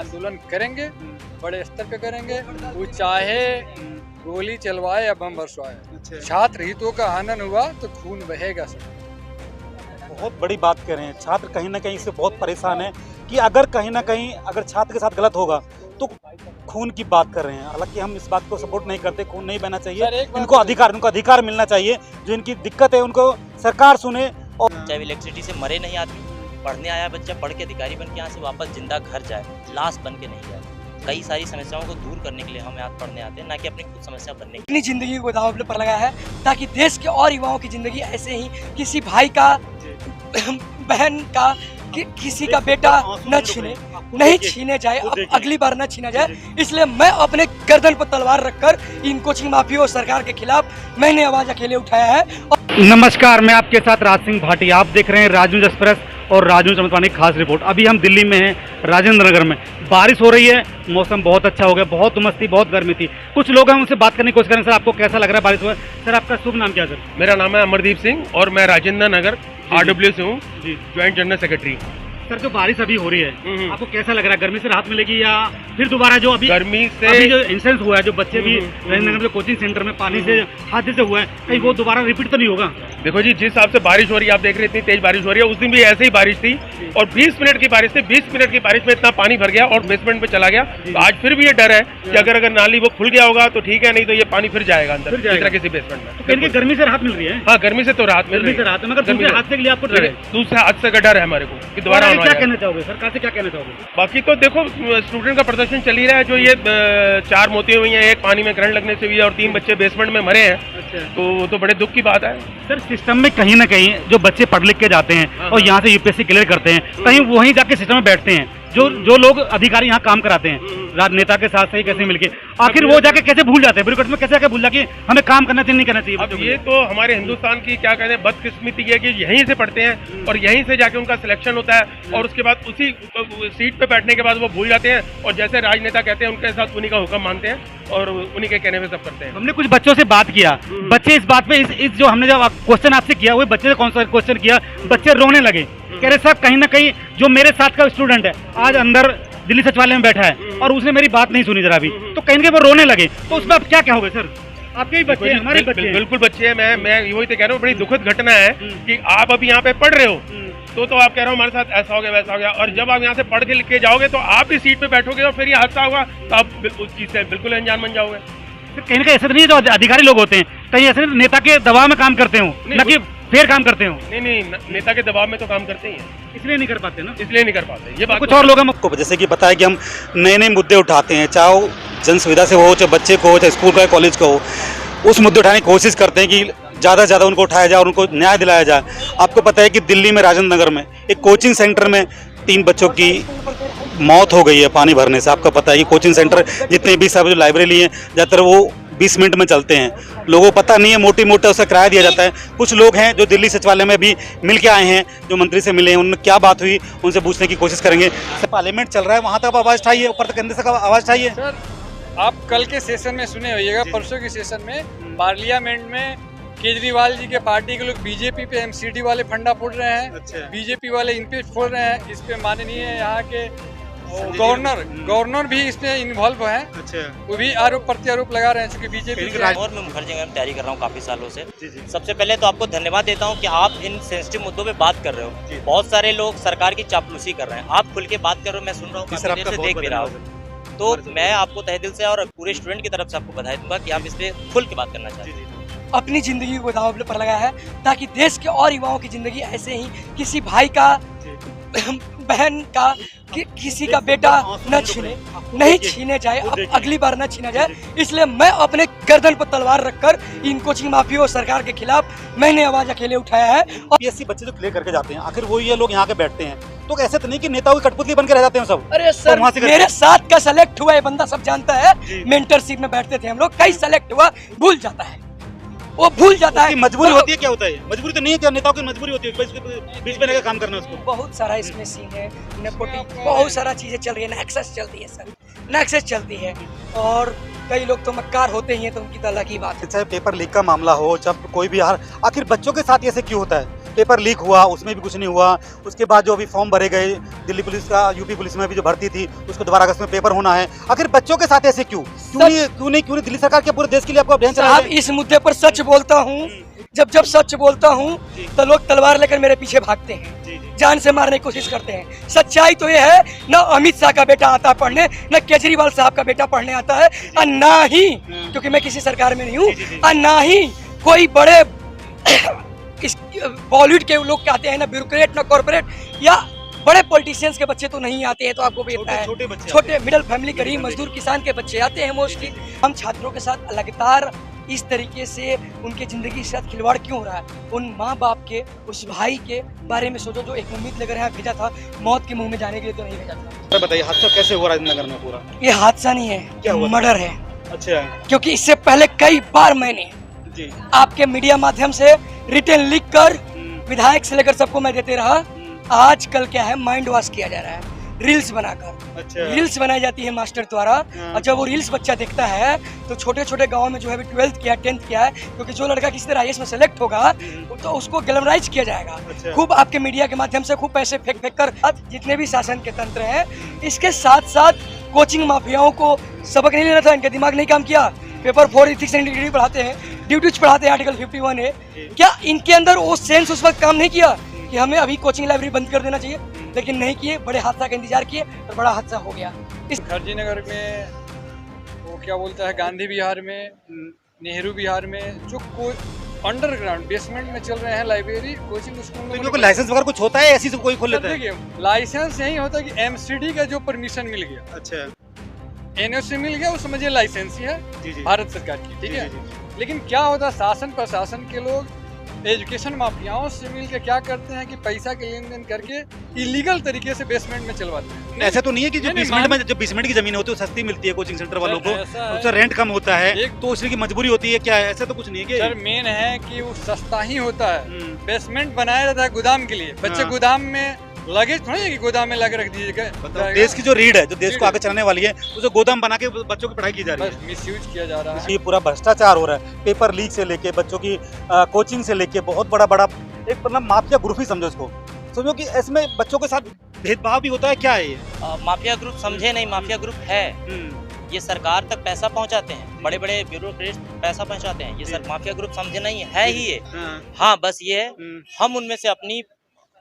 आंदोलन करेंगे, बड़े स्तर पे करेंगे। वो चाहे गोली चलवाए या बम बरसवाए, छात्र हितों का हनन हुआ तो खून बहेगा सब। बहुत बड़ी बात कह रहे हैं। छात्र कहीं ना कहीं इससे बहुत परेशान है कि अगर कहीं ना कहीं अगर छात्र के साथ गलत होगा तो खून की बात कर रहे हैं। हालांकि हम इस बात को सपोर्ट नहीं करते, खून नहीं बहना चाहिए, उनको अधिकार मिलना चाहिए। जो इनकी दिक्कत है उनको सरकार सुने। और चाहे इलेक्ट्रिसिटी से मरे नहीं आदमी, पढ़ने आया बच्चा पढ़ के अधिकारी बन के यहाँ से वापस जिंदा घर जाए, लाश बन के नहीं जाए। कई सारी समस्याओं को दूर करने के लिए हम यहाँ पढ़ने आते हैं, ना कि अपनी खुद समस्या बनने के लिए। अपनी जिंदगी को दांव पर लगाया है ताकि देश के और युवाओं की जिंदगी ऐसे ही किसी भाई का, बहन का, किसी का बेटा न नहीं छीने जाए, अगली बार न छीना जाए। इसलिए मैं अपने गर्दन पर तलवार रखकर इन कोचिंग माफिया और सरकार के खिलाफ मैंने आवाज अकेले उठाया है। नमस्कार, मैं आपके साथ राज सिंह भाटी। आप देख रहे हैं राज न्यूज एक्सप्रेस और राज न्यूज चमतवानी खास रिपोर्ट। अभी हम दिल्ली में हैं, राजेंद्र नगर में। बारिश हो रही है, मौसम बहुत अच्छा हो गया, बहुत उमस थी, बहुत गर्मी थी। कुछ लोग हैं, उनसे बात करने की कोशिश करें। सर, आपको कैसा लग रहा है बारिश हुआ? सर, आपका शुभ नाम क्या है? सर, मेरा नाम है अमरदीप सिंह और मैं राजेंद्र नगर RW से हूँ, ज्वाइंट जनरल सेक्रेटरी। सर, जो बारिश अभी हो रही है, आपको कैसा लग रहा है? गर्मी से राहत मिलेगी या फिर दोबारा जो अभी गर्मी से अभी जो इंसिडेंट हुआ है, जो बच्चे भी राजेंद्र नगर में कोचिंग सेंटर में पानी से हादसे से हुआ है, कहीं वो दोबारा रिपीट तो नहीं होगा? देखो जी, जिस हिसाब से बारिश हो रही है, आप देख रहे हैं इतनी तेज बारिश हो रही है। उस दिन भी ऐसे ही बारिश थी और 20 मिनट की बारिश थी। 20 मिनट की बारिश में इतना पानी भर गया और बेसमेंट में चला गया। तो आज फिर भी ये डर है कि अगर नाली वो खुल गया होगा तो ठीक है, नहीं तो ये पानी फिर जाएगा अंदर किसी बेसमेंट में। तो कहीं गर्मी से राहत मिल रही है? हाँ, गर्मी से तो राहत मिल रही है, मगर दूसरे हादसे के लिए आपको डर है? दूसरे हादसे का डर है हमारे को कि दोबारा क्या कहना चाहोगे? सरकार से क्या कहना चाहोगे? बाकी तो देखो, स्टूडेंट का प्रदर्शन चल ही रहा है। जो ये 4 मौतें हुई हैं, एक पानी में करंट लगने से हुई है और 3 बच्चे बेसमेंट में मरे हैं, तो वो तो बड़े दुख की बात है। सर, सिस्टम में कहीं ना कहीं जो बच्चे पढ़ लिख के जाते हैं और यहाँ से UPSC क्लियर करते हैं, कहीं वहीं जाके सिस्टम में बैठते हैं। जो लोग अधिकारी यहाँ काम कराते हैं नेता के साथ सही कैसे मिलके, आखिर वो जाके कैसे भूल जाते हैं? ब्यूरोक्रेट में कैसे जाके भूल जाके हमें काम करना चाहिए, नहीं करना चाहिए? अब ये तो हमारे हिंदुस्तान की क्या कहते हैं बदकिस्मती है कि यहीं से पढ़ते हैं और यहीं से जाके उनका सिलेक्शन होता है और उसके बाद उसी सीट पे बैठने के बाद वो भूल जाते हैं और जैसे राजनेता कहते हैं उनके साथ उन्हीं का हुक्म मानते हैं और उन्हीं के कहने में सब करते हैं। हमने कुछ बच्चों से बात किया, बच्चे इस बात पे इस जो हमने जब क्वेश्चन आपसे किया, वो बच्चे से कौन सा क्वेश्चन किया, बच्चे रोने लगे। कह रहे साहब, कहीं ना कहीं जो मेरे साथ का स्टूडेंट है आज अंदर दिल्ली सचिवालय में बैठा है और उसने मेरी बात नहीं सुनी जरा भी, तो कहीं ना कहीं वो रोने लगे। तो उसमें आप क्या कहोगे? सर, आपके ही बच्चे हैं, हमारे बच्चे हैं। बिल्कुल बच्चे हैं। मैं वही तो कह रहा हूँ, बड़ी दुखद घटना है कि आप अभी यहाँ पे पढ़ रहे हो तो आप कह रहे हो हमारे साथ ऐसा हो गया वैसा हो गया, और जब आप यहाँ से पढ़ के लिख के जाओगे तो आप भी सीट पे बैठोगे और फिर ये हादसा होगा तो आप उस चीज से बिल्कुल अनजान बन जाओगे। कहीं ना कहीं ऐसा नहीं है जो अधिकारी लोग होते हैं, कहीं ऐसे नेता के दबाव में काम करते हो, न कि फेर काम करते हो? नहीं, नेता के दबाव में तो काम करते ही हैं, इसलिए नहीं कर पाते ना, इसलिए नहीं कर पाते। ये बात कुछ और लोग हमको जैसे कि बताया कि हम नए नए मुद्दे उठाते हैं, चाहे वो जन सुविधा से हो, चाहे बच्चे को हो, चाहे स्कूल का कॉलेज का हो, उस मुद्दे उठाने की कोशिश करते हैं कि ज़्यादा से ज़्यादा उनको उठाया जाए और उनको न्याय दिलाया जाए। आपको पता है कि दिल्ली में राजेंद्र नगर में एक कोचिंग सेंटर में 3 बच्चों की मौत हो गई है पानी भरने से। आपको पता है कि कोचिंग सेंटर जितने भी सब जो लाइब्रेरी हैं ज़्यादातर वो 20 मिनट में चलते हैं। लोगों को पता नहीं है, मोटी मोटा उसका किराया दिया जाता है। कुछ लोग हैं जो दिल्ली सचिवालय में भी मिल के आए हैं, जो मंत्री से मिले हैं, उनमें क्या बात हुई उनसे पूछने की कोशिश करेंगे। पार्लियामेंट चल रहा है, वहाँ तक आवाज़ उठाइए, ऊपर तक केंद्र से आवाज़ उठाइए। सर, आप कल के सेशन में सुने होइएगा, परसों के सेशन में पार्लियामेंट में केजरीवाल जी के पार्टी के लोग बीजेपी पे MCD वाले फंडा फोड़ रहे हैं, बीजेपी वाले इन पे फोड़ रहे हैं। इस पे माननीय यहाँ के गवर्नर भी इसमें इन्वॉल्व है। वो भी आरोप प्रत्यारोप लगा रहे हैं क्योंकि बीजेपी। और मैं मुखर्जी में तैयारी कर रहा हूँ काफी सालों से। सबसे पहले तो आपको धन्यवाद देता हूँ कि आप इन सेंसिटिव मुद्दों पे बात कर रहे हो। बहुत सारे लोग सरकार की चापलूसी कर रहे हैं, आप खुल के बात कर रहे हो, मैं सुन रहा हूँ, देख भी रहा हूँ। तो मैं आपको तहे दिल से और पूरे स्टूडेंट की तरफ से आपको बधाई दूंगा कि आप इस पे खुल के बात करना चाहते हैं। अपनी जिंदगी को दांव पर लगाया है ताकि देश के और युवाओं की जिंदगी ऐसे ही किसी भाई का, बहन का, किसी का बेटा नहीं छीने जाए, अगली बार न छीना जाए। इसलिए मैं अपने गर्दन पर तलवार रखकर इन कोचिंग माफिया और सरकार के खिलाफ मैंने आवाज अकेले उठाया है। और UPSC बच्चे जो क्लियर करके जाते हैं, आखिर वो ये लोग यहाँ के बैठते हैं, तो ऐसे तो नहीं कि नेताओं की कठपुतली बनकर रह जाते हैं सब? अरे सर, मेरे साथ का सेलेक्ट हुआ है बंदा, सब जानता है, मेंटरशिप में बैठते थे हम लोग, कई सेलेक्ट हुआ, भूल जाता है, वो भूल जाता है। मजबूरी होती है, क्या होता है? मजबूरी तो नहीं है, क्या नेताओं की मजबूरी होती है बीच में काम करना उसको? बहुत सारा इसमें सीन है, नेपोटिज्म, बहुत सारा चीजें चल रही है, नेक्सस चलती है सर, नेक्सस चलती है। और कई लोग तो मक्कार होते ही हैं, तो उनकी तो अलग ही बात है। चाहे पेपर लीक का मामला हो, जब कोई भी आखिर बच्चों के साथ ऐसे क्यों होता है? पेपर लीक हुआ, उसमें भी कुछ नहीं हुआ, उसके बाद जो अभी फॉर्म भरे गए दिल्ली पुलिस का, यूपी पुलिस में भी जो भर्ती थी उसको दोबारा अगस्त में पेपर होना है, आखिर बच्चों के साथ ऐसे क्यों नहीं दिल्ली सरकार के पूरे देश के लिए आपको अभियान चला साहब, इस मुद्दे पर सच बोलता हूँ, जब सच बोलता हूँ तो लोग तलवार लेकर मेरे पीछे भागते हैं, जान से मारने की कोशिश करते हैं। सच्चाई तो ये है, न अमित शाह का बेटा आता पढ़ने, न केजरीवाल साहब का बेटा पढ़ने आता है, और ना ही, क्योंकि मैं किसी सरकार में नहीं हूँ, और ना ही कोई बड़े बॉलीवुड के लोग आते हैं, ना ब्यूरोक्रेट, ना कॉर्पोरेट, या बड़े पॉलिटिशियंस के बच्चे तो नहीं आते हैं। तो आपको भी पता है, छोटे मिडिल फैमिली, गरीब मजदूर किसान के बच्चे आते हैं मोस्टली। हम छात्रों के साथ लगातार इस तरीके से उनके जिंदगी के साथ खिलवाड़ क्यों हो रहा है? उन माँ बाप के, उस भाई के बारे में सोचो जो एक उम्मीद लेकर यहाँ भेजा था, मौत के मुंह में जाने के लिए तो नहीं भेजा था। बताइए हादसा कैसे हुआ राजनगर में पूरा? ये हादसा नहीं है, क्या हुआ? मर्डर है। अच्छा, क्योंकि इससे पहले कई बार मैंने आपके मीडिया माध्यम से रिटर्न लिख कर विधायक से लेकर सबको मैं देते रहा। आज कल क्या है, माइंड वॉश किया जा रहा है, रील्स बनाकर। अच्छा। रील्स बनाई जाती है मास्टर द्वारा, और जब वो रील्स बच्चा देखता है तो छोटे छोटे गांव में जो है 12th किया, 10th किया है, क्योंकि जो लड़का किसी तरह IAS में सेलेक्ट होगा तो उसको ग्लैमराइज किया जाएगा। अच्छा। खूब आपके मीडिया के माध्यम से खूब पैसे फेंक फेंक कर जितने भी शासन के तंत्र हैं, इसके साथ साथ कोचिंग माफियाओं को सबक नहीं लेना था, इनका दिमाग नहीं काम किया। पेपर 4 इथिक्स एंड इंटीग्रिटी पढ़ाते हैं, ड्यूटीज पढ़ाते हैं, आर्टिकल 51 है। क्या इनके अंदर वो सेंस उस वक्त काम नहीं किया कि हमें अभी कोचिंग लाइब्रेरी बंद कर देना चाहिए? लेकिन नहीं किए, बड़े हादसा का इंतजार किए और बड़ा हादसा हो गया। इस खरजी नगर में, वो क्या बोलता है, गांधी विहार में, नेहरू विहार में, जो अंडरग्राउंड बेसमेंट में चल रहे हैं लाइब्रेरी, कोचिंग स्कूल, इनको लाइसेंस वगैरह कुछ होता है? ऐसी से कोई खोल लेता है? देखिए, लाइसेंस यही होता है कि MCD का जो परमिशन मिल गया, अच्छा, NOC मिल गया, वो समझिए लाइसेंस ही है जी। भारत सरकार की, ठीक है। लेकिन क्या होता है, शासन प्रशासन के लोग एजुकेशन माफियाओं से मिलकर क्या करते हैं कि पैसा के लेन देन करके इलीगल तरीके से बेसमेंट में चलवाते हैं। ऐसा तो नहीं है कि जो नहीं, 20 मिनट की जमीन होती है वो सस्ती मिलती है कोचिंग सेंटर वालों को, ऐसा है। उसका रेंट कम होता है, एक तो उसकी मजबूरी होती है क्या है? ऐसा तो कुछ नहीं है सर, मेन है कि वो सस्ता ही होता है। बेसमेंट बनाया जाता है गोदाम के लिए, बच्चे हाँ। गोदाम में लगेज थोड़ी है कि गोदाम में लगा रख दीजिएगा। देश की जो रीढ़ है, जो देश को आगे चलाने वाली है, उसे गोदाम बना के बच्चों की पढ़ाई की जा रही बस मिसयूज किया जा रहा है। है। ये पूरा भ्रष्टाचार हो रहा है, पेपर लीक से लेके बच्चों की कोचिंग से लेके बहुत बड़ा एक मतलब माफिया ग्रुप ही समझो इसको। समझो कि इसमें बच्चों के साथ भेदभाव भी होता है, क्या है ये? माफिया ग्रुप समझे नहीं, माफिया ग्रुप है। ये सरकार तक पैसा पहुंचाते हैं, बड़े बड़े ब्यूरोक्रेट पैसा पहुंचाते हैं, ये सर माफिया ग्रुप समझे नहीं है ही ये। हाँ, बस ये है, हम उनमें से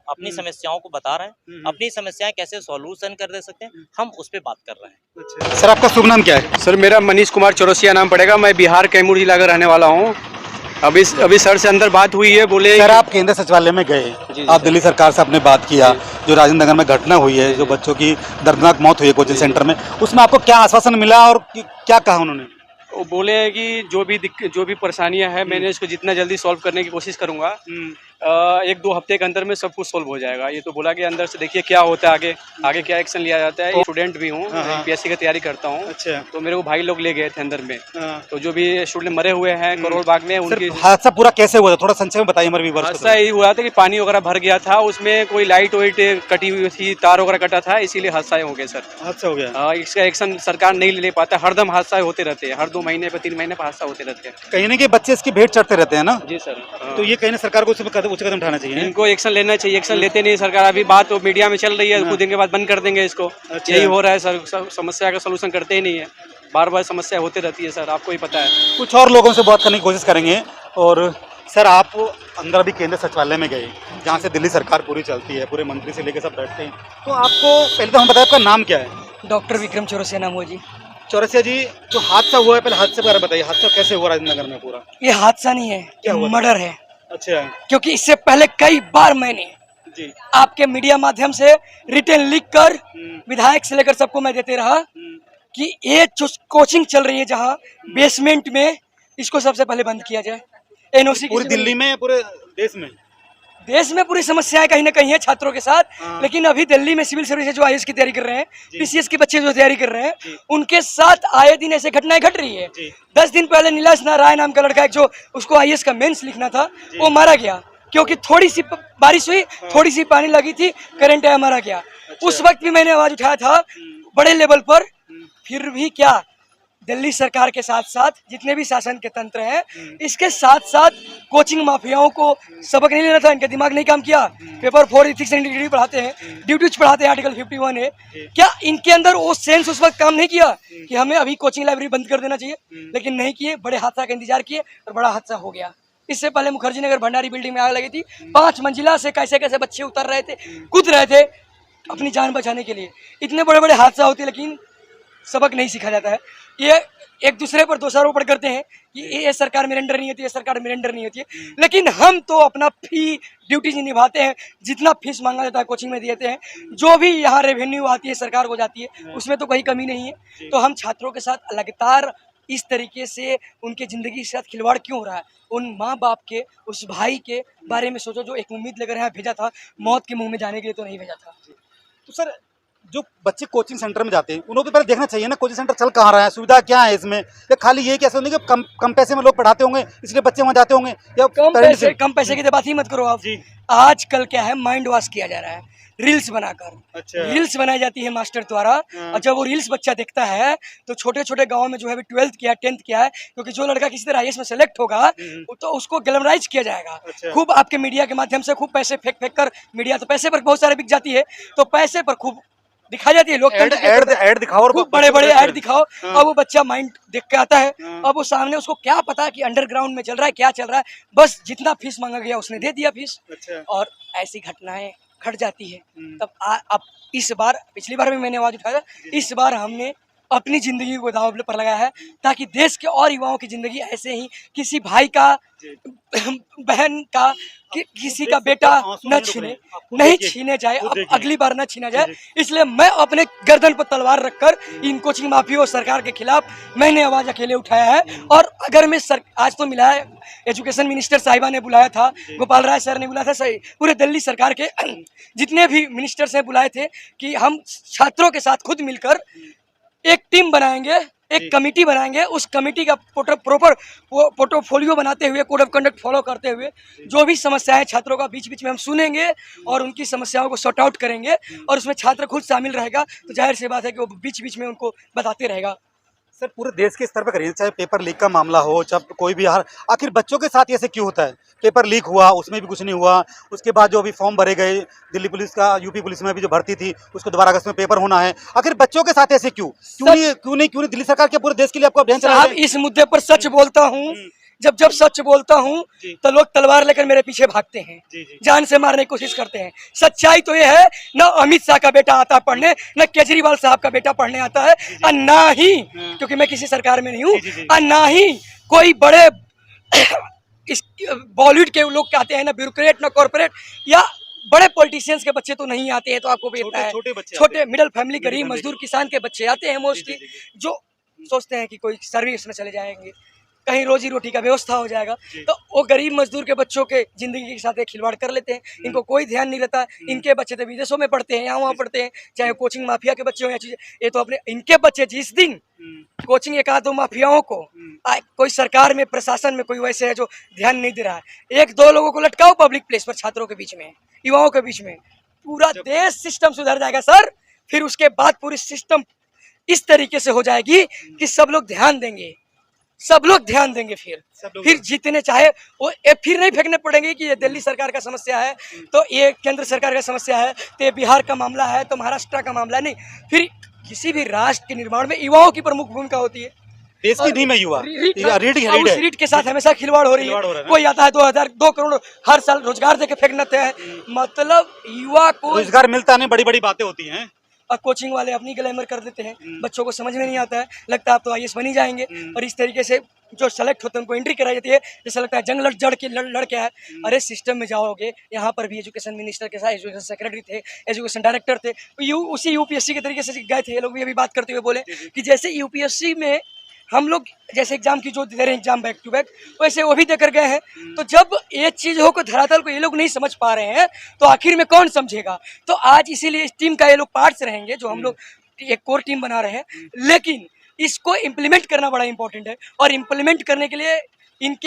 अपनी समस्याओं को बता रहे हैं, अपनी समस्याएं कैसे सॉल्यूशन कर दे सकते हैं, हम उस पर बात कर रहे हैं। अच्छा। सर, आपका शुभ नाम क्या है? सर, मेरा मनीष कुमार चौरसिया नाम पड़ेगा। मैं बिहार कैमूर जिला का रहने वाला हूँ। अभी सर से अंदर बात हुई है, बोले सर आप केंद्र सचिवालय में गए, आप दिल्ली सरकार से आपने बात किया, जो राजेंद्र नगर में घटना हुई है, जो बच्चों की दर्दनाक मौत हुई है कोचिंग सेंटर में, उसमें आपको क्या आश्वासन मिला और क्या कहा उन्होंने? वो बोले हैं कि जो भी परेशानियां हैं, मैंने इसको जितना जल्दी सॉल्व करने की कोशिश करूंगा। 1-2 हफ्ते के अंदर में सब कुछ सोल्व हो जाएगा। ये तो बोला कि अंदर से देखिए क्या होता है, आगे क्या एक्शन लिया जाता है। स्टूडेंट भी हूँ, UPSC की तैयारी करता हूँ। अच्छा। तो मेरे को भाई लोग ले गए थे अंदर में, तो जो भी स्टूडेंट मरे हुए हैं करोड़ बाग में, उनकी हादसा पूरा कैसे हुआ था, थोड़ा संक्षेप में बताइए हमारे व्यूअर्स को। हादसा यही हुआ था कि पानी वगैरह भर गया था, उसमें कोई लाइट वाइट कटी हुई थी, तार वगैरह कटा था, इसीलिए हादसा हो गया सर। हादसा हो गया। इसका एक्शन सरकार नहीं ले पाता, हरदम हादसा होते रहते हैं, हर 2 महीने पे 3 महीने पे हादसा होते रहते हैं। कहीं ना कहीं बच्चे इसकी भेंट चढ़ते रहते हैं ना? जी सर। तो ये कहीं ना सरकार को उच्च कदम उठाना चाहिए, इनको एक्शन लेना चाहिए, एक्शन लेते नहीं सरकार। अभी बात तो मीडिया में चल रही है, कुछ दिन के बाद बंद कर देंगे इसको। अच्छा। यही हो रहा है सर, समस्या का सलूशन करते ही नहीं है, बार समस्या होती रहती है सर, आपको ही पता है। कुछ और लोगों से बात करने की कोशिश करेंगे। और सर, आप अंदर अभी केंद्र सचिवालय में गए, जहाँ से दिल्ली सरकार पूरी चलती है, पूरे मंत्री से लेकर सब बैठते हैं, तो आपको पहले तो हम बताएं आपका नाम क्या है? डॉक्टर विक्रम चौरसिया नाम हुआ जी। चौरसिया जी, जो हादसा हुआ है, पहले हादसे के बारे में बताइए, हादसा कैसे हुआ राजनगर में पूरा? ये हादसा नहीं है, क्या हुआ? मर्डर है। अच्छा क्योंकि इससे पहले कई बार मैंने जी, आपके मीडिया माध्यम से रिटर्न लिख कर विधायक से लेकर सबको मैं देते रहा कि ये जो कोचिंग चल रही है जहाँ बेसमेंट में, इसको सबसे पहले बंद किया जाए। NOC पूरी दिल्ली में, पूरे देश में पूरी समस्याएं कहीं ना कहीं है छात्रों के साथ। लेकिन अभी दिल्ली में सिविल सर्विस जो IAS की तैयारी कर रहे हैं, PCS के बच्चे जो तैयारी कर रहे हैं, उनके साथ आए दिन ऐसे घटनाएं घट रही है। 10 दिन पहले नीलाश नारायण नाम का लड़का, जो उसको IAS का मेंस लिखना था, वो मारा गया क्योंकि थोड़ी सी बारिश हुई, थोड़ी सी पानी लगी थी, करंट आया, मारा गया। उस वक्त भी मैंने आवाज उठाया था बड़े लेवल पर, फिर भी क्या दिल्ली सरकार के साथ साथ जितने भी शासन के तंत्र हैं, इसके साथ साथ कोचिंग माफियाओं को सबक नहीं लेना था। इनका दिमाग नहीं काम किया। पेपर 4 इथिक्स एंड इंटीग्रिटी पढ़ाते हैं, ड्यूटीज पढ़ाते हैं, आर्टिकल 51 है। क्या इनके अंदर वो सेंस उस वक्त काम नहीं किया कि हमें अभी कोचिंग लाइब्रेरी बंद कर देना चाहिए? लेकिन नहीं किए, बड़े हादसा का इंतजार किए और बड़ा हादसा हो गया। इससे पहले मुखर्जी नगर भंडारी बिल्डिंग में आग लगी थी। 5 मंजिला से कैसे कैसे बच्चे उतर रहे थे, कूद रहे थे अपनी जान बचाने के लिए। इतने बड़े बड़े हादसा होते, लेकिन सबक नहीं सीखा जाता है। ये एक दूसरे पर दोषारोपण करते हैं कि ये सरकार मेरे अंडर नहीं होती, ये सरकार मेरे अंडर नहीं होती है। लेकिन हम तो अपना फी ड्यूटी निभाते हैं, जितना फीस मांगा जाता है कोचिंग में देते हैं। जो भी यहाँ रेवेन्यू आती है सरकार को जाती है, उसमें तो कोई कमी नहीं है। तो हम छात्रों के साथ लगातार इस तरीके से उनके ज़िंदगी के साथ खिलवाड़ क्यों हो रहा है? उन माँ बाप के, उस भाई के बारे में सोचो जो एक उम्मीद लेकर यहाँ भेजा था, मौत के मुँह में जाने के लिए तो नहीं भेजा था। तो सर, जो बच्चे कोचिंग सेंटर में जाते हैं उनको तो पहले देखना चाहिए ना, कोचिंग सेंटर चल कहाँ रहा है, सुविधा क्या है इसमें, या खाली ये कैसे नहीं कि कम पैसे में लोग पढ़ाते होंगे इसलिए बच्चे वहाँ जाते होंगे, या कम पैसे की तो बात ही मत करो आप जी। आजकल क्या है, माइंड वॉश किया जा रहा है रील्स बनाकर। अच्छा। रील्स बनाई जाती है मास्टर द्वारा। और जब वो रील्स बच्चा देखता है तो छोटे छोटे गांव में जो है 12th किया 10th किया है, क्योंकि जो लड़का किसी तरह IAS में सेलेक्ट होगा तो उसको ग्लैमराइज किया जाएगा। अच्छा। खूब आपके मीडिया के माध्यम से खूब पैसे फेंक कर, मीडिया तो पैसे पर बहुत सारे बिक जाती है, तो पैसे पर खूब दिखाई जाती है। लोग ऐड दिखाओ और खूब बड़े बड़े ऐड दिखाओ। अब वो बच्चा माइंड देख के आता है। अब वो सामने उसको क्या पता कि अंडरग्राउंड में चल रहा है, क्या चल रहा है। बस जितना फीस मांगा गया उसने दे दिया फीस। अच्छा। और ऐसी घटनाएं घट जाती है। तब अब इस बार, पिछली बार भी मैंने आवाज उठाया, इस बार हमने अपनी जिंदगी को दांव पर लगाया है ताकि देश के और युवाओं की जिंदगी ऐसे ही किसी भाई का, बहन का, किसी का बेटा न छीने जाए, अगली बार न छीना जाए। इसलिए मैं अपने गर्दन पर तलवार रखकर इन कोचिंग माफियों सरकार के खिलाफ मैंने आवाज अकेले उठाया है। और अगर मैं आज तो मिला है, एजुकेशन मिनिस्टर साहिबा ने बुलाया था, गोपाल राय सर ने बुलाया था, सही पूरे दिल्ली सरकार के जितने भी मिनिस्टर्स ने बुलाए थे कि हम छात्रों के साथ खुद मिलकर एक टीम बनाएंगे, एक कमेटी बनाएंगे। उस कमेटी का प्रॉपर पोर्टफोलियो बनाते हुए, कोड ऑफ कंडक्ट फॉलो करते हुए, जो भी समस्याएं छात्रों का बीच बीच में हम सुनेंगे और उनकी समस्याओं को सॉर्ट आउट करेंगे। और उसमें छात्र खुद शामिल रहेगा, तो जाहिर सी बात है कि वो बीच बीच में उनको बताते रहेगा। सर, पूरे देश के स्तर पर करिए, चाहे पेपर लीक का मामला हो, चाहे कोई भी हार, आखिर बच्चों के साथ ऐसे क्यों होता है? पेपर लीक हुआ, उसमें भी कुछ नहीं हुआ, उसके बाद जो अभी फॉर्म भरे गए, दिल्ली पुलिस का, यूपी पुलिस में भी जो भर्ती थी, उसको दोबारा अगस्त में पेपर होना है, आखिर बच्चों के साथ ऐसे क्यों नहीं दिल्ली सरकार के पूरे देश के लिए आपको अभियान चला रही है? इस मुद्दे पर सच बोलता हूँ, जब सच बोलता हूँ तो लोग तलवार लेकर मेरे पीछे भागते हैं, जान से मारने की कोशिश करते हैं। सच्चाई तो ये है, न अमित शाह का बेटा आता पढ़ने, न केजरीवाल साहब का बेटा पढ़ने आता है, और ना ही, क्योंकि मैं किसी सरकार में नहीं हूँ, और ना ही कोई बड़े बॉलीवुड के लोग आते हैं, ना ब्यूरोक्रेट, ना कॉर्पोरेट, या बड़े पॉलिटिशियंस के बच्चे तो नहीं आते हैं। तो आपको भी पता है, छोटे मिडिल फैमिली, गरीब मजदूर किसान के बच्चे आते हैं मोस्टली, जो सोचते हैं कि कोई सर्विस में चले जाएंगे, कहीं रोजी रोटी का व्यवस्था हो जाएगा। तो वो गरीब मजदूर के बच्चों के जिंदगी के साथ एक खिलवाड़ कर लेते हैं। इनको कोई ध्यान नहीं रहता। इनके बच्चे तो विदेशों में पढ़ते हैं, यहाँ वहाँ पढ़ते हैं, चाहे कोचिंग माफिया के बच्चे हो या चीजें। ये तो अपने इनके बच्चे जिस दिन कोचिंग एक आध दो माफियाओं को कोई सरकार में, प्रशासन में कोई वैसे है जो ध्यान नहीं दे रहा है, 1-2 लोगों को लटकाओ पब्लिक प्लेस पर, छात्रों के बीच में, युवाओं के बीच में, पूरा देश सिस्टम सुधर जाएगा सर। फिर उसके बाद पूरी सिस्टम इस तरीके से हो जाएगी कि सब लोग ध्यान देंगे, फिर जीतने चाहे वो फिर नहीं फेंकने पड़ेंगे कि ये दिल्ली सरकार का समस्या है, तो ये केंद्र सरकार का समस्या है, तो ये बिहार का मामला है, तो महाराष्ट्र का मामला नहीं। फिर किसी भी राष्ट्र के निर्माण में युवाओं की प्रमुख भूमिका होती है। देश की नींव में युवा, रीढ़ के साथ हमेशा खिलवाड़ हो रही है। कोई आता है 2 करोड़ हर साल रोजगार देके फेंकना है, मतलब युवा को रोजगार मिलता नहीं, बड़ी बड़ी बातें होती हैं। और कोचिंग वाले अपनी ग्लैमर कर देते हैं, बच्चों को समझ में नहीं आता है, लगता है आप तो IAS बन ही जाएंगे। और इस तरीके से जो सेलेक्ट होते हैं उनको एंट्री कराई जाती है, जैसा लगता है जंग लड़ के है। अरे सिस्टम में जाओगे, यहाँ पर भी एजुकेशन मिनिस्टर के साथ एजुकेशन सेक्रेटरी थे, एजुकेशन डायरेक्टर थे, उसी UPSC के तरीके से गए थे। ये लोग भी अभी बात करते हुए बोले कि जैसे UPSC में हम लोग जैसे एग्जाम की जो दे रहे हैं एग्जाम बैक टू बैक, वैसे वो भी देकर गए हैं। तो जब ये चीज हो को धरातल को ये लोग नहीं समझ पा रहे हैं, तो आखिर में कौन समझेगा? तो आज इसीलिए इस टीम का ये लोग पार्ट्स रहेंगे, जो हम लोग एक कोर टीम बना रहे हैं। लेकिन इसको इम्प्लीमेंट करना बड़ा इंपॉर्टेंट है, और इम्प्लीमेंट करने के लिए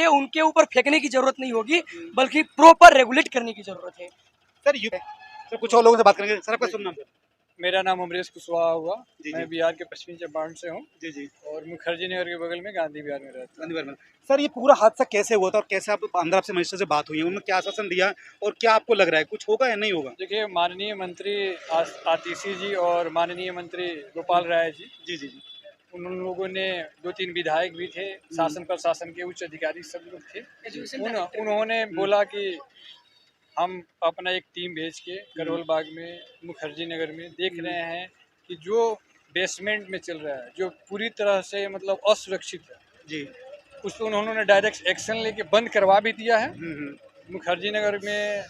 उनके ऊपर फेंकने की जरूरत नहीं होगी, बल्कि प्रॉपर रेगुलेट करने की जरूरत है। सर कुछ और लोगों से बात करेंगे। सर, आपका शुभ नाम? मेरा नाम अमरीश कुशवाहा हुआ। जी, मैं जी। बिहार के पश्चिमी चंपारण से हूँ जी जी और मुखर्जी नगर के बगल में गांधी बिहार में रहता हूँ। सर, ये पूरा हादसा कैसे हुआ था और कैसे आप अंदर आपसे मिनिस्टर से बात हुई है, उन्होंने क्या आश्वासन दिया और क्या आपको लग रहा है कुछ होगा या नहीं होगा? देखिए, माननीय मंत्री आतिशी जी और माननीय मंत्री गोपाल राय जी, जी जी जी उन लोगों ने 2-3 विधायक भी थे, शासन प्रशासन के उच्च अधिकारी सब लोग थे। उन्होंने बोला कि हम अपना एक टीम भेज के करोल बाग में, मुखर्जी नगर में देख रहे हैं कि जो बेसमेंट में चल रहा है, जो पूरी तरह से मतलब असुरक्षित है, जी उस पर उन्होंने डायरेक्ट एक्शन लेके बंद करवा भी दिया है। मुखर्जी नगर में,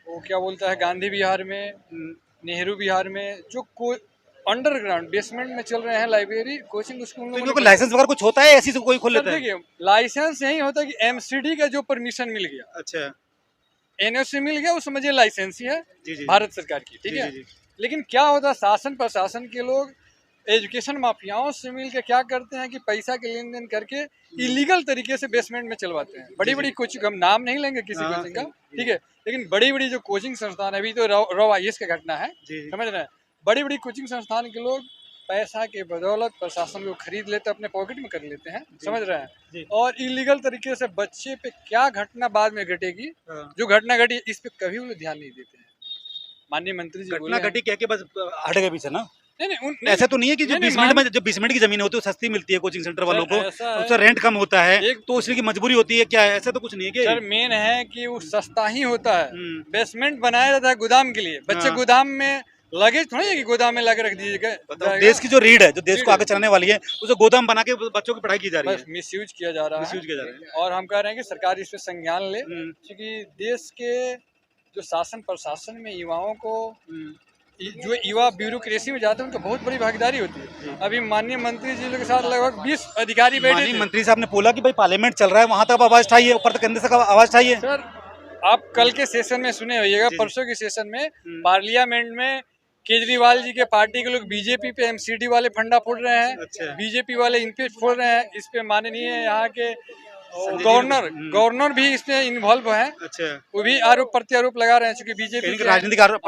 वो क्या बोलता है, गांधी बिहार में, नेहरू बिहार में जो अंडरग्राउंड बेसमेंट में चल रहे हैं लाइब्रेरी, कोचिंग स्कूल, तो इनको लाइसेंस वगैरह कुछ होता है, ऐसी से कोई खोल लेता है? देखिए, लाइसेंस यही होता है कि एमसीडी का जो परमिशन मिल गया, अच्छा, एनओसी मिल गया, वो समझिए लाइसेंस ही है जी जी भारत सरकार की, ठीक जी, है। जी, जी। लेकिन क्या होता है, शासन प्रशासन के लोग एजुकेशन माफियाओं से मिल के क्या करते हैं कि पैसा के लेन देन करके इलीगल तरीके से बेसमेंट में चलवाते हैं। बड़ी बड़ी कोचिंग, हम नाम नहीं लेंगे किसी हाँ, कोचिंग का, ठीक है, लेकिन बड़ी बड़ी जो कोचिंग संस्थान है, अभी तो रवा IAS का घटना है, जी, जी। समझ रहे हैं, बड़ी बड़ी कोचिंग संस्थान के लोग पैसा के बदौलत प्रशासन को खरीद लेते हैं, अपने पॉकेट में कर लेते हैं, समझ रहे जी। हैं, और इलीगल तरीके से बच्चे पे क्या घटना बाद में घटेगी, हाँ। जो घटना घटी इस पे कभी वो लोग ध्यान नहीं देते हैं। माननीय मंत्री जी घटना बोले हैं- घटी कह के बस हट गए पीछे ना? नहीं, ऐसा तो नहीं है कि जो नहीं, 20 मिनट में जो 20 मिनट की जमीन होती है वो सस्ती मिलती है कोचिंग सेंटर वालों को, ऐसा है- उसका रेंट कम होता है, एक- तो उसकी मजबूरी होती है, क्या है? ऐसा तो कुछ नहीं है कि सर मेन है कि वो सस्ता ही होता है। हम्म। बेसमेंट बनाया जाता है गोदाम के लिए, बच्चे हाँ। गोदाम में लगेज थोड़ी है कि गोदाम में लगा रख दीजिएगा, बताओ, देश की जो रीढ़ है, जो देश रीढ़ को आगे है। चलाने वाली है, उसे गोदाम बना के बच्चों की पढ़ाई की जा रही बस है, मिसयूज किया जा रहा है। मिसयूज किया जा रहा है। और हम कह रहे हैं कि सरकार इस पे संज्ञान ले, हम्म। क्योंकि देश के जो शासन प्रशासन में युवाओं को, जो युवा ब्यूरोक्रेसी में जाते हैं उनका बहुत बड़ी भागीदारी होती है। अभी माननीय मंत्री जी के साथ लगभग 20 अधिकारी बैठे माननीय थे। मंत्री साहब ने बोला कि भाई पार्लियामेंट चल रहा है, वहां तक आप आवाज उठाइए, ऊपर तक केंद्र से आवाज उठाइए। सर, आप कल के सेशन में सुने होइएगा, जी, जी। परसों के सेशन में पार्लियामेंट में केजरीवाल जी के पार्टी के लोग बीजेपी पे एमसीडी वाले फंडा फोड़ रहे हैं, अच्छा। बीजेपी वाले इन पे फोड़ रहे हैं। इस पे माननीय यहाँ के संजय गवर्नर भी इसमें इन्वॉल्व हैं, अच्छा, वो भी आरोप प्रत्यारोप लगा रहे हैं, क्योंकि बीजेपी इनके राजनीतिक आरोप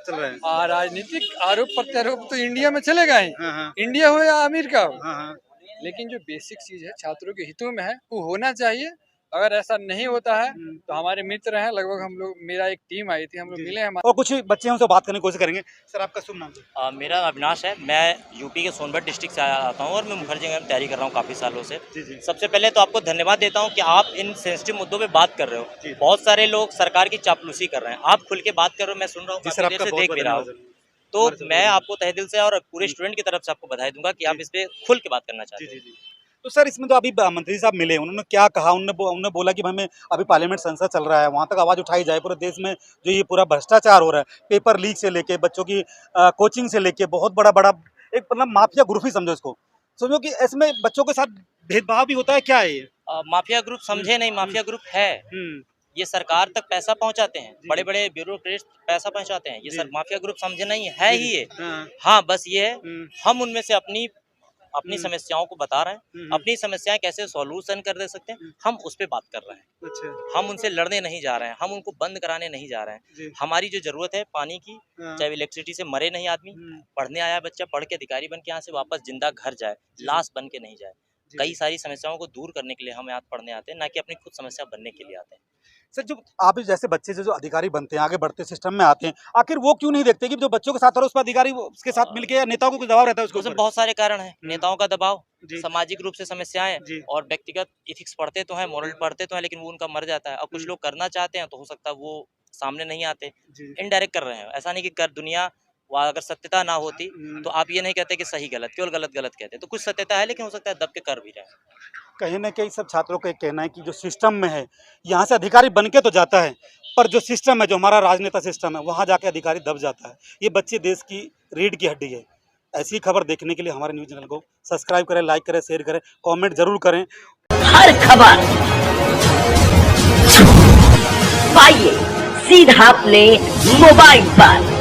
चल रहा है। राजनीतिक आरोप प्रत्यारोप तो इंडिया में चलेगा ही, हाँ, हाँ। इंडिया हो या अमेरिका हो, हाँ, हाँ। लेकिन जो बेसिक चीज है छात्रों के हितों में है, वो होना चाहिए। अगर ऐसा नहीं होता है तो हमारे मित्र हैं, लगभग हम लोग, मेरा एक टीम आई थी, हम लोग मिले हैं। और कुछ बच्चे हैं उनसे बात करने की कोशिश करेंगे। सर, आपका शुभ नाम? मेरा अविनाश है, मैं यूपी के सोनभद्र डिस्ट्रिक्ट से आता हूँ और मैं मुखर्जी नगर में तैयारी कर रहा हूँ काफ़ी सालों से। जी, जी। सबसे पहले तो आपको धन्यवाद देता हूँ कि आप इन सेंसिटिव मुद्दों पे बात कर रहे हो। बहुत सारे लोग सरकार की चापलूसी कर रहे हैं, आप खुल के बात कर रहे हो, मैं सुन रहा हूँ, जी सर, काफी आपका देर से बहुत देख बहुत भी रहा हूँ। धन्यवाद। तो मैं आपको तहे दिल से और पूरे स्टूडेंट की तरफ से आपको बधाई दूंगा कि आप इस पे खुल के बात करना चाहते जी, हैं। जी, जी। तो सर, इसमें तो अभी मंत्री साहब मिले, उन्होंने क्या कहा? उन्होंने बोला कि हमें अभी पार्लियामेंट संसद चल रहा है, वहाँ तक आवाज़ उठाई जाए। पूरे देश में जो ये पूरा भ्रष्टाचार हो रहा है, पेपर लीक से लेके बच्चों की कोचिंग से लेके, बहुत बड़ा एक मतलब माफिया ग्रुप ही समझो इसको। समझो कि इसमें बच्चों के साथ भेदभाव भी होता है, क्या है ये? माफिया ग्रुप समझे नहीं, माफिया ग्रुप है। ये सरकार तक पैसा पहुंचाते हैं, बड़े बड़े ब्यूरोक्रेट्स पैसा पहुंचाते हैं, ये सर माफिया ग्रुप समझे नहीं है ही ये। हाँ, बस ये है, हम उनमें से अपनी समस्याओं को बता रहे हैं, अपनी समस्याएं कैसे सॉल्यूशन कर दे सकते हैं, हम उस पे बात कर रहे हैं। अच्छा। हम उनसे लड़ने नहीं जा रहे हैं, हम उनको बंद कराने नहीं जा रहे हैं। हमारी जो जरूरत है पानी की, चाहे इलेक्ट्रिसिटी से मरे नहीं आदमी, पढ़ने आया बच्चा पढ़ के अधिकारी बन के यहाँ से वापस जिंदा घर जाए, लाश बन के नहीं जाए। कई सारी समस्याओं को दूर करने के लिए हम यहाँ पढ़ने आते हैं, ना कि अपनी खुद समस्या बनने के लिए आते हैं। सर, जो आप जैसे बच्चे जो अधिकारी बनते हैं, आगे बढ़ते सिस्टम में आते हैं, आखिर वो क्यों नहीं देखते कि जो बच्चों के साथ हो रहा है उस पर अधिकारी उसके साथ मिलके, या नेताओं को कुछ दबाव रहता है उसके उसमें ऊपर? बहुत सारे कारण हैं, नेताओं का दबाव, जी। सामाजिक रूप से समस्याएं, जी। और व्यक्तिगत इथिक्स पढ़ते तो हैं, मॉरल पढ़ते तो हैं, लेकिन वो उनका मर जाता है। और कुछ लोग करना चाहते हैं तो हो सकता है वो सामने नहीं आते, इनडायरेक्ट कर रहे हैं। ऐसा नहीं कि कर दुनिया अगर सत्यता ना होती तो आप ये नहीं कहते कि सही गलत, केवल गलत गलत कहते। तो कुछ सत्यता है, लेकिन हो सकता है दब के कर भी रहे हैं। कहीं ना कहीं सब छात्रों का एक कहना है कि जो सिस्टम में है, यहाँ से अधिकारी बन के तो जाता है, पर जो सिस्टम है, जो हमारा राजनेता सिस्टम है, वहाँ जाके अधिकारी दब जाता है। ये बच्चे देश की रीढ़ की हड्डी है। ऐसी खबर देखने के लिए हमारे न्यूज़ चैनल को सब्सक्राइब करें, लाइक करें, शेयर करें, कमेंट जरूर करें। हर खबर पाइए सीधा अपने मोबाइल पर।